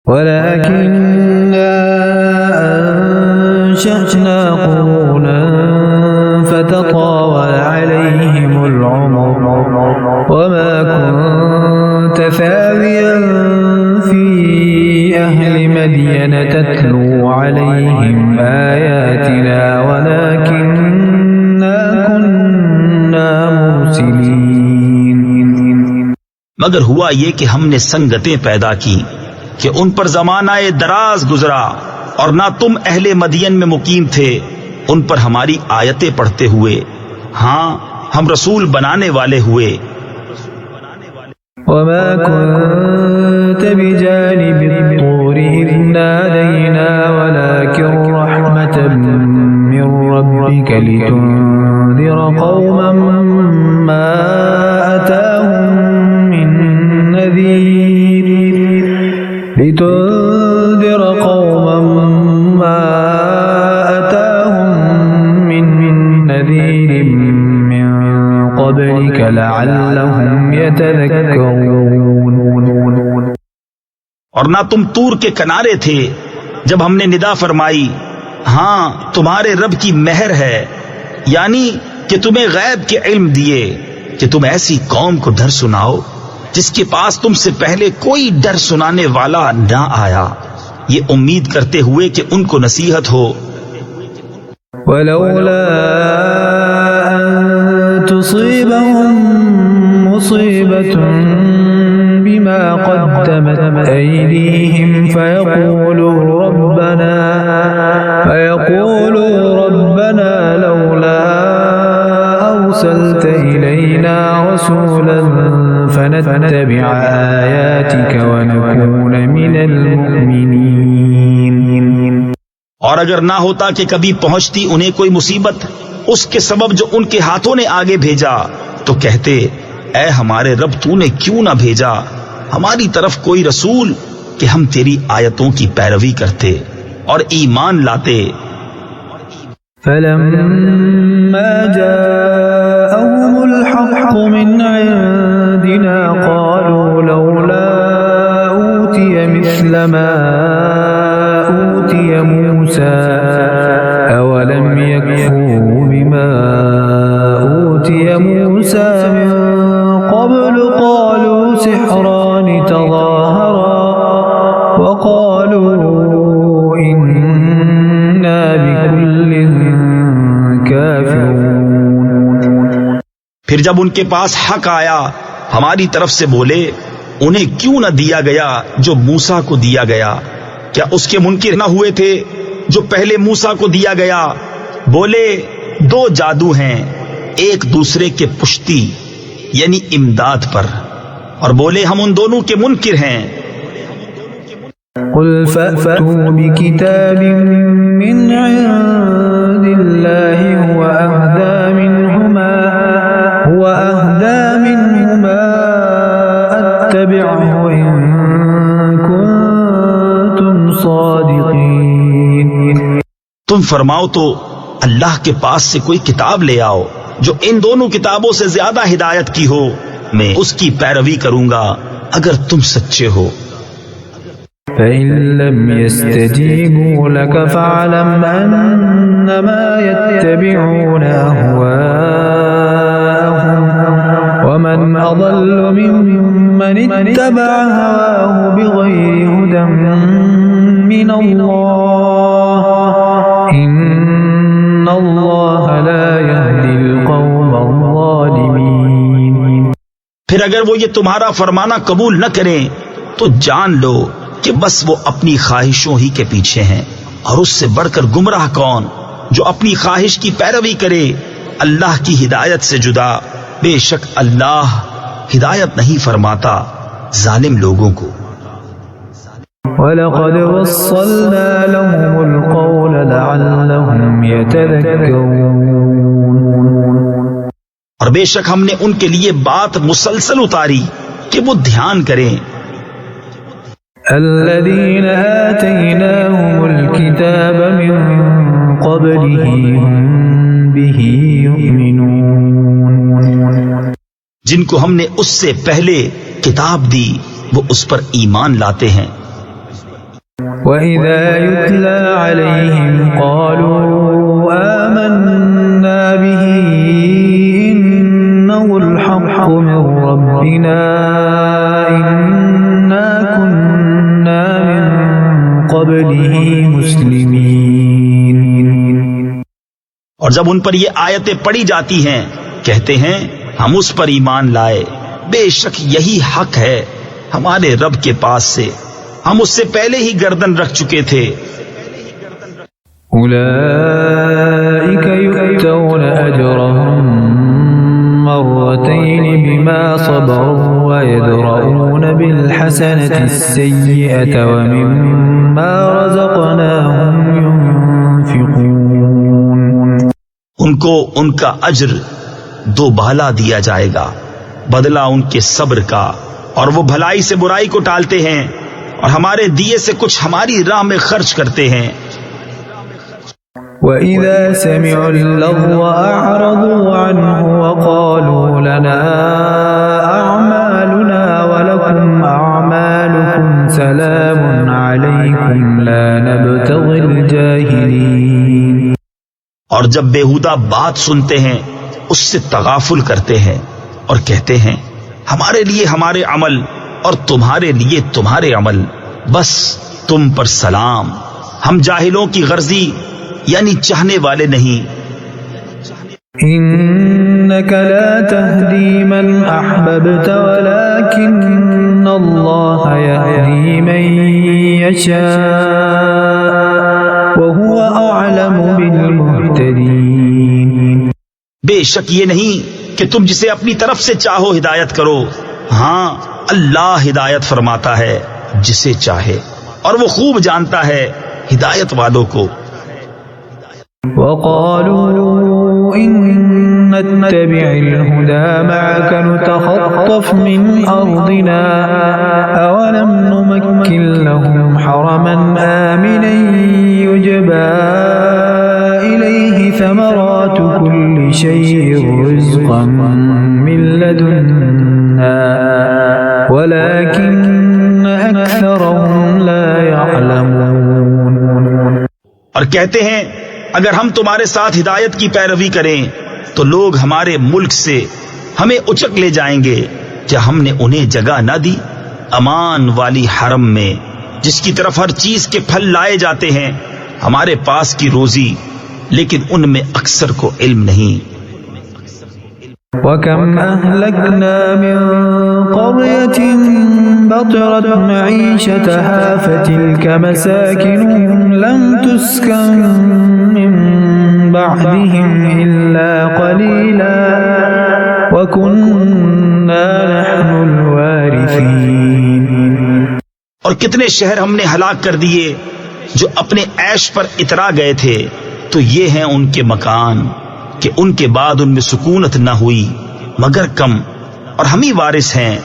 ولكننا أنشأنا قرونا فتطاول عليهم العمر وما كنت ثاويا في أهل مدين تتلو عليهم آياتنا ولكننا كنا مرسلين. مگر ہوا یہ کہ ہم نے سنگتیں پیدا کی کہ ان پر زمانہ دراز گزرا اور نہ تم اہل مدین میں مقیم تھے ان پر ہماری آیتیں پڑھتے ہوئے. ہاں ہم رسول بنانے والے ہوئے. وما كنت بجانب الطور إذ نادينا ولكن رحمة من ربك لتنذر قوما ما أتاهم من نذير من قبلك لعلهم يتذكرون. اور نہ تم طور کے کنارے تھے جب ہم نے ندا فرمائی ہاں تمہارے رب کی مہر ہے، یعنی کہ تمہیں غیب کے علم دیے کہ تم ایسی قوم کو ڈر سناؤ جس کے پاس تم سے پہلے کوئی ڈر سنانے والا نہ آیا، یہ امید کرتے ہوئے کہ ان کو نصیحت ہو. ولولا أن تصيبهم مصيبة بما قدمت أيديهم فيقولوا ربنا لولا أرسلت إلينا رسولا فنتبع آياتك ونكون من المؤمنين. اور اگر نہ ہوتا کہ کبھی پہنچتی انہیں کوئی مصیبت اس کے سبب جو ان کے ہاتھوں نے آگے بھیجا تو کہتے اے ہمارے رب تو نے کیوں نہ بھیجا ہماری طرف کوئی رسول کہ ہم تیری آیتوں کی پیروی کرتے اور ایمان لاتے. فلما جاءهم الحق من عندنا قالوا لولا أوتي مثل ما أوتي موسى أولم يكفروا بما أوتي موسى من قبل قالوا سحران تظاهرا وقالوا إنا بكل كافرون. پھر جب ان کے پاس حق آیا ہماری طرف سے بولے انہیں کیوں نہ دیا گیا جو موسیٰ کو دیا گیا، کیا اس کے منکر نہ ہوئے تھے جو پہلے موسیٰ کو دیا گیا. بولے دو جادو ہیں ایک دوسرے کے پشتی یعنی امداد پر، اور بولے ہم ان دونوں کے منکر ہیں. قل فأتوا بكتاب من عند الله هو أهدى منهما أتبعه إن كنتم صادقين. تم فرماؤ تو اللہ کے پاس سے کوئی کتاب لے آؤ جو ان دونوں کتابوں سے زیادہ ہدایت کی ہو، میں اس کی پیروی کروں گا اگر تم سچے ہو. فإن لم يستجيبوا لك فاعلم أنما يتبعون أهواءهم ومن أضل ممن اتبع هواه بغير هدى من الله إن الله لا يهدي القوم الظالمين. پھر اگر وہ یہ تمہارا فرمانا قبول نہ کریں تو جان لو کہ بس وہ اپنی خواہشوں ہی کے پیچھے ہیں، اور اس سے بڑھ کر گمراہ کون جو اپنی خواہش کی پیروی کرے اللہ کی ہدایت سے جدا. بے شک اللہ ہدایت نہیں فرماتا ظالم لوگوں کو. وَلَقَدْ وَصَّلْنَا لَهُمُ الْقَوْلَ لَعَلَّهُمْ يَتَذَكَّرُونَ. اور بے شک ہم نے ان کے لیے بات مسلسل اتاری کہ وہ دھیان کریں. الذين آتيناهم الكتاب من قبله هم به يؤمنون. جن کو ہم نے اس سے پہلے کتاب دی وہ اس پر ایمان لاتے ہیں. وَإِذَا يُتْلَى عَلَيْهِمْ قَالُوا آمَنَّا بِهِ إِنَّهُ الْحَقُّ مِنْ رَبِّنَا إِنَّا كُنَّا مِنْ قَبْلِهِ مُسْلِمِينَ۔ اور جب ان پر یہ آیتیں پڑھی جاتی ہیں کہتے ہیں ہم اس پر ایمان لائے، بے شک یہی حق ہے ہمارے رب کے پاس سے، ہم اس سے پہلے ہی گردن رکھ چکے تھے۔ أولئك يؤتون أجرهم مرتين بما صبروا ويدرؤون بالحسنة السيئة ومما رزقناهم ينفقون۔ ان کو ان کا اجر دو بالا دیا جائے گا، بدلہ ان کے صبر کا، اور وہ بھلائی سے برائی کو ٹالتے ہیں اور ہمارے دیے سے کچھ ہماری راہ میں خرچ کرتے ہیں۔ وَإِذَا سَمِعُوا اللَّغْوَ أَعْرَضُوا عَنْهُ وَقَالُوا لَنَا أَعْمَالُنَا وَلَكُمْ أَعْمَالُكُمْ سَلَامٌ عَلَيْكُمْ لَا نَبْتَغِي الْجَاهِلِينَ۔ اور جب بیہودہ بات سنتے ہیں اس سے تغافل کرتے ہیں اور کہتے ہیں ہمارے لیے ہمارے عمل اور تمہارے لیے تمہارے عمل، بس تم پر سلام، ہم جاہلوں کی غرضی یعنی چاہنے والے نہیں۔ إنك لا تهدي من أحببت ولكن الله يهدي من يشاء وهو أعلم بالمهتدين۔ بے شک یہ نہیں کہ تم جسے اپنی طرف سے چاہو ہدایت کرو، ہاں اللہ ہدایت فرماتا ہے جسے چاہے، اور وہ خوب جانتا ہے ہدایت والوں کو۔ وقالوا إن نتبع الهدى معك نتخطف من أرضنا أولم نمكن لهم حرما آمنا يجبى إليه ثمرات كل شيء رزقا من لدنا ولكن أكثرهم لا يعلمون۔ اور کہتے ہیں اگر ہم تمہارے ساتھ ہدایت کی پیروی کریں تو لوگ ہمارے ملک سے ہمیں اچک لے جائیں گے، کیا ہم نے انہیں جگہ نہ دی امان والی حرم میں جس کی طرف ہر چیز کے پھل لائے جاتے ہیں، ہمارے پاس کی روزی، لیکن ان میں اکثر کو علم نہیں۔ وَكَمْ أَهْلَكْنَا مِنْ قَرْيَةٍ بَطِرَتْ مَعِيشَتَهَا فَتِلْكَ مَسَاكِنُهُمْ لَمْ تُسْكَنْ مِنْ بَعْدِهِمْ إِلَّا قَلِيلًا وَكُنَّا نَحْنُ الْوَارِثِينَ۔ اور کتنے شہر ہم نے ہلاک کر دیے جو اپنے عیش پر اترا گئے تھے، تو یہ ہیں ان کے مکان کہ ان کے بعد ان میں سکونت نہ ہوئی مگر کم، اور ہم ہی وارث ہیں۔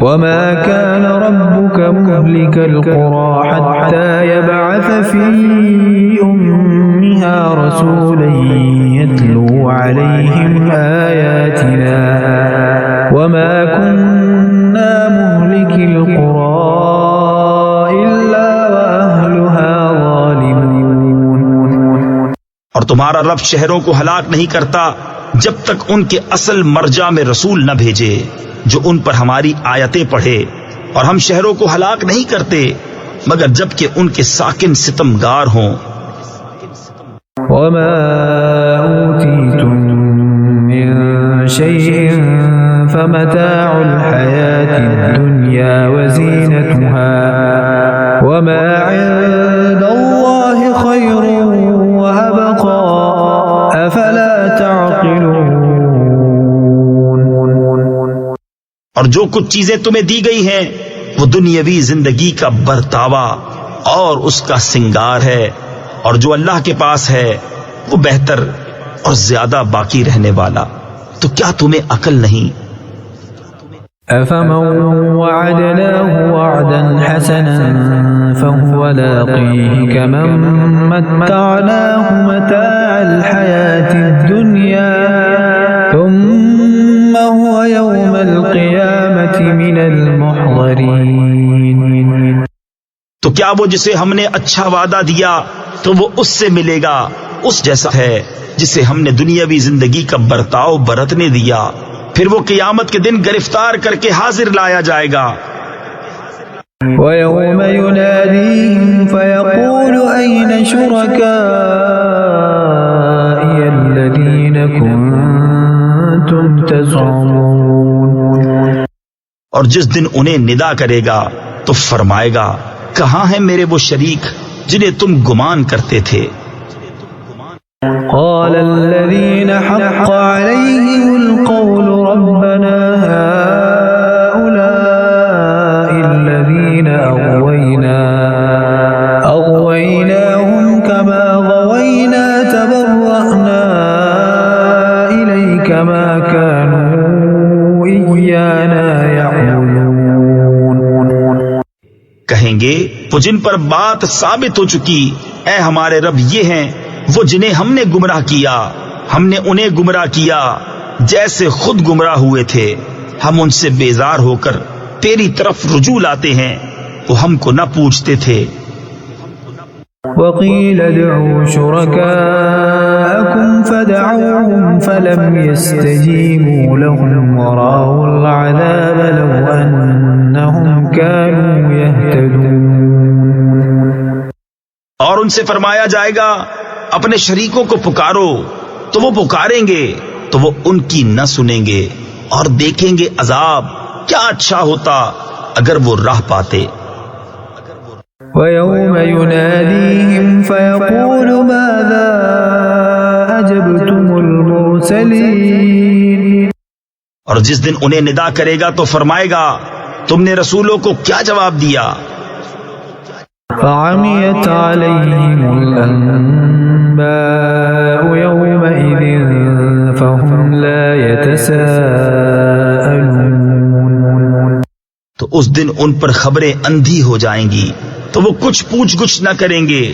وَمَا كَانَ رَبُّكَ مُهْلِكَ الْقُرَى حَتَّى يَبْعَثَ فِي أُمِّهَا رَسُولًا يَتْلُو عَلَيْهِمْ آيَاتِنَا وَمَا كُنَّا مُهْلِكِ الْقُرَى إِلَّا وَأَهْلُهَا ظَالِمُونَ۔ اور تمہارا رب شہروں کو ہلاک نہیں کرتا جب تک ان کے اصل مرجع میں رسول نہ بھیجے جو ان پر ہماری آیتیں پڑھے، اور ہم شہروں کو ہلاک نہیں کرتے مگر جب کہ ان کے ساکن ستمگار ہوں۔ وَمَا أُوتِيتُم مِّن شَيْءٍ فَمَتَاعُ الْحَيَاةِ الدُّنْيَا وَزِينَتُهَا وَمَا عِندَ اللَّهِ خَيْرٌ وَأَبْقَىٰ أَفَلَا تَعْقِلُونَ۔ اور جو کچھ چیزیں تمہیں دی گئی ہیں وہ دنیاوی زندگی کا برتاوا اور اس کا سنگار ہے، اور جو اللہ کے پاس ہے وہ بہتر اور زیادہ باقی رہنے والا، تو کیا تمہیں عقل نہیں؟ أَفَمَن وَعَدْنَاهُ وَعْدًا حَسَنًا فَهُوَ لَاقِيهِ كَمَن مَّتَّعْنَاهُ مَتَاعَ الْحَيَاةِ الدُّنْيَا ثُمَّ هُوَ يَوْمَ الْقِيَامَةِ مِنَ الْمُحْضَرِينَ۔ تو کیا وہ جسے ہم نے اچھا وعدہ دیا تو وہ اس سے ملے گا اس جیسا ہے جسے ہم نے دنیاوی زندگی کا برتاؤ برتنے دیا، پھر وہ قیامت کے دن گرفتار کر کے حاضر لایا جائے گا۔ وَيَوْمَ يُنَادِيهِمْ فَيَقُولُ أَيْنَ شُرَكَائِيَ الَّذِينَ كُنتُمْ تَزْعُمُونَ، اور جس دن انہیں ندا کرے گا تو فرمائے گا کہاں ہیں میرے وہ شریک جنہیں تم گمان کرتے تھے؟ قال الذين حق عليهم القول ربنا هؤلاء الذين أغويناهم كما غوينا تبرأنا إليك ما كانوا إيانا يعبدون۔ کہیں گے وہ جن پر بات ثابت ہو چکی، اے ہمارے رب یہ ہیں وہ جنہیں ہم نے گمراہ کیا، ہم نے انہیں گمراہ کیا جیسے خود گمراہ ہوئے تھے، ہم ان سے بیزار ہو کر تیری طرف رجوع لاتے ہیں، وہ ہم کو نہ پوچھتے تھے۔ وقيل ادعوا شركاءكم فدعوهم فلم يستجيبوا لهم ورأوا العذاب لو أنهم كانوا يهتدون۔ اور ان سے فرمایا جائے گا اپنے شریکوں کو پکارو، تو وہ پکاریں گے تو وہ ان کی نہ سنیں گے، اور دیکھیں گے عذاب کیا اچھا ہوتا اگر وہ راہ پاتے۔ وَيَوْمَ يُنَادِيهِمْ فَيَقُولُ مَاذَا أَجَبْتُمُ الْمُرْسَلِينَ، اور جس دن انہیں ندا کرے گا تو فرمائے گا تم نے رسولوں کو کیا جواب دیا؟ فَعَمِيَتْ عَلَيْهِمُ الْأَنبَاءُ يَوْمَئِذٍ فَهُمْ لَا يَتَسَاءَلُونَ، تو اس دن ان پر خبریں اندھی ہو جائیں گی تو وہ کچھ پوچھ گچھ نہ کریں گے۔